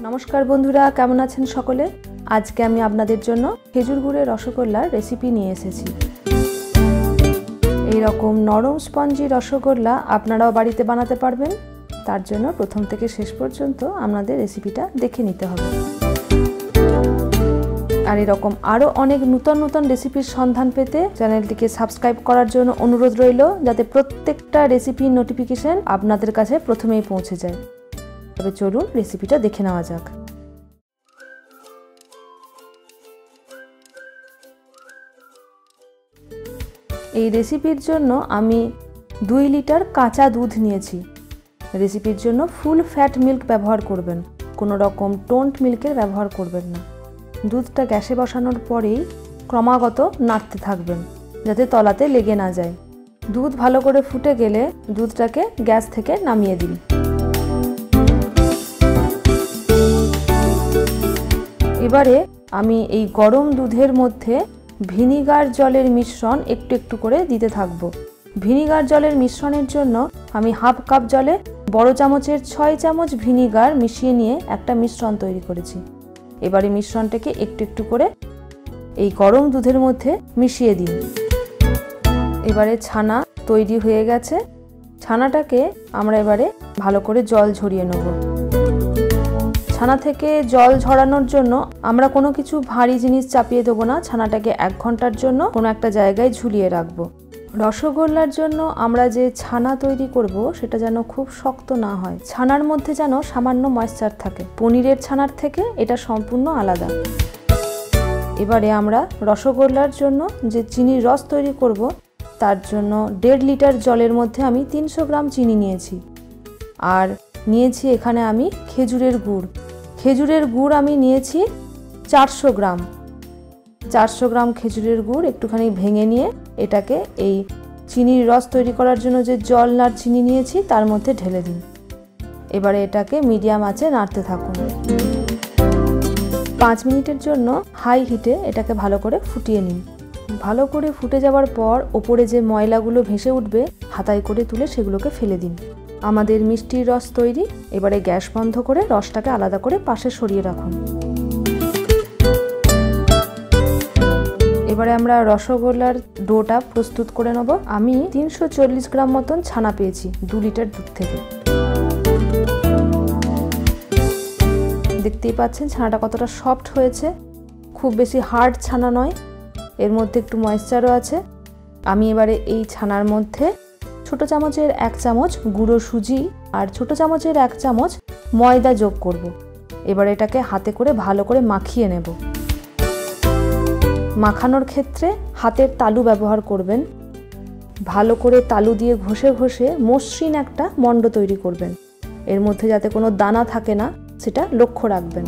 নমস্কার বন্ধুরা, কেমন আছেন সকলে? আজকে আমি আপনাদের জন্য খেজুর গুড়ের রসগোল্লার রেসিপি নিয়ে এসেছি। এই রকম নরম স্পঞ্জি রসগোল্লা আপনারাও বাড়িতে বানাতে পারবেন। তার জন্য প্রথম থেকে শেষ পর্যন্ত আপনাদের রেসিপিটা দেখে নিতে হবে। আর এরকম আরও অনেক নতুন নতুন রেসিপির সন্ধান পেতে চ্যানেলটিকে সাবস্ক্রাইব করার জন্য অনুরোধ রইল, যাতে প্রত্যেকটা রেসিপির নোটিফিকেশন আপনাদের কাছে প্রথমেই পৌঁছে যায়। তবে চলুন রেসিপিটা দেখে নেওয়া যাক। এই রেসিপির জন্য আমি 2 লিটার কাঁচা দুধ নিয়েছি। রেসিপির জন্য ফুল ফ্যাট মিল্ক ব্যবহার করবেন, কোনো রকম টোন্ট মিল্কের ব্যবহার করবেন না। দুধটা গ্যাসে বসানোর পরেই ক্রমাগত নাড়তে থাকবেন, যাতে তলাতে লেগে না যায়। দুধ ভালো করে ফুটে গেলে দুধটাকে গ্যাস থেকে নামিয়ে দিন। এবারে আমি এই গরম দুধের মধ্যে ভিনিগার জলের মিশ্রণ একটু একটু করে দিতে থাকবো। ভিনিগার জলের মিশ্রণের জন্য আমি হাফ কাপ জলে বড় চামচের 6 চামচ ভিনিগার মিশিয়ে নিয়ে একটা মিশ্রণ তৈরি করেছি। এবারে মিশ্রণটাকে একটু একটু করে এই গরম দুধের মধ্যে মিশিয়ে দিন। এবারে ছানা তৈরি হয়ে গেছে। ছানাটাকে আমরা এবারে ভালো করে জল ঝরিয়ে নেব। ছানা থেকে জল ঝরানোর জন্য আমরা কোনো কিছু ভারী জিনিস চাপিয়ে দেবো না। ছানাটাকে 1 ঘন্টার জন্য কোনো একটা জায়গায় ঝুলিয়ে রাখবো। রসগোল্লার জন্য আমরা যে ছানা তৈরি করব সেটা যেন খুব শক্ত না হয়। ছানার মধ্যে যেন সামান্য ময়েশ্চার থাকে। পনিরের ছানার থেকে এটা সম্পূর্ণ আলাদা। এবারে আমরা রসগোল্লার জন্য যে চিনির রস তৈরি করব, তার জন্য 1.5 লিটার জলের মধ্যে আমি 300 গ্রাম চিনি নিয়েছি। আর নিয়েছি এখানে আমি খেজুরের গুড়। খেজুরের গুড় আমি নিয়েছি 400 গ্রাম। 400 গ্রাম খেজুরের গুড় একটুখানি ভেঙে নিয়ে এটাকে এই চিনির রস তৈরি করার জন্য যে জল আর চিনি নিয়েছি তার মধ্যে ঢেলে দিন। এবারে এটাকে মিডিয়াম আঁচে নাড়তে থাকুন। 5 মিনিটের জন্য হাই হিটে এটাকে ভালো করে ফুটিয়ে নিন। ভালো করে ফুটে যাওয়ার পর ওপরে যে ময়লাগুলো ভেসে উঠবে, হাতায় করে তুলে সেগুলোকে ফেলে দিন। আমাদের মিষ্টির রস তৈরি। এবারে গ্যাস বন্ধ করে রসটাকে আলাদা করে পাশে সরিয়ে রাখুন। এবারে আমরা রসগোল্লার ডোটা প্রস্তুত করে নেব। আমি 340 গ্রাম মতন ছানা পেয়েছি 2 লিটার দুধ থেকে। দেখতেই পাচ্ছেন ছানাটা কতটা সফট হয়েছে। খুব বেশি হার্ড ছানা নয়, এর মধ্যে একটু ময়েশ্চারও আছে। আমি এবারে এই ছানার মধ্যে ছোট চামচের 1 চামচ গুঁড়ো সুজি আর ছোট চামচের 1 চামচ ময়দা যোগ করব। এবার এটাকে হাতে করে ভালো করে মাখিয়ে নেব। মাখানোর ক্ষেত্রে হাতের তালু ব্যবহার করবেন। ভালো করে তালু দিয়ে ঘষে ঘষে মসৃণ একটা মণ্ড তৈরি করবেন। এর মধ্যে যাতে কোনো দানা থাকে না সেটা লক্ষ্য রাখবেন।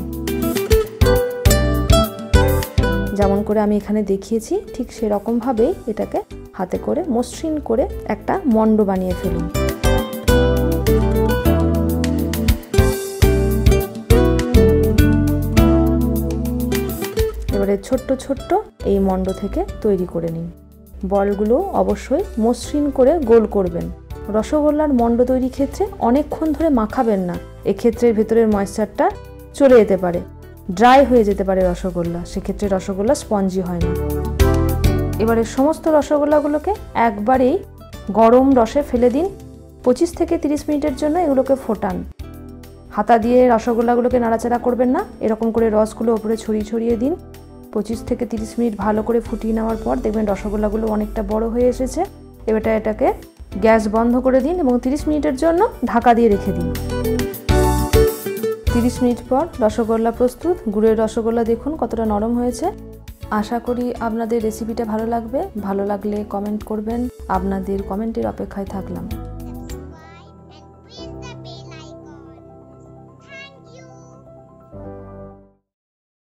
যেমন করে আমি এখানে দেখিয়েছি ঠিক সেরকমভাবেই এটাকে হাতে করে মসৃণ করে একটা মণ্ড বানিয়ে ফেলুন। এবারে ছোট্ট ছোট্ট এই মণ্ড থেকে তৈরি করে নিন। বলগুলো অবশ্যই মসৃণ করে গোল করবেন। রসগোল্লার মণ্ড তৈরির ক্ষেত্রে অনেকক্ষণ ধরে মাখাবেন না, এক্ষেত্রে ভেতরের ময়েশ্চারটা চলে যেতে পারে, ড্রাই হয়ে যেতে পারে রসগোল্লা, সেক্ষেত্রে রসগোল্লা স্পঞ্জি হয় না। এবারে সমস্ত রসগোল্লাগুলোকে একবারেই গরম রসে ফেলে দিন। 25 থেকে 30 মিনিটের জন্য এগুলোকে ফোটান। হাতা দিয়ে রসগোল্লাগুলোকে নাড়াচাড়া করবেন না, এরকম করে রসগুলো ওপরে ছড়িয়ে ছড়িয়ে দিন। 25 থেকে 30 মিনিট ভালো করে ফুটিয়ে নেওয়ার পর দেখবেন রসগোল্লাগুলো অনেকটা বড় হয়ে এসেছে। এবার এটাকে গ্যাস বন্ধ করে দিন এবং 30 মিনিটের জন্য ঢাকা দিয়ে রেখে দিন। 30 মিনিট পর রসগোল্লা প্রস্তুত। গুড়ের রসগোল্লা দেখুন কতটা নরম হয়েছে। আশা করি আপনাদের রেসিপিটা ভালো লাগবে। ভালো লাগলে কমেন্ট করবেন। আপনাদের কমেন্টের অপেক্ষায় থাকলাম।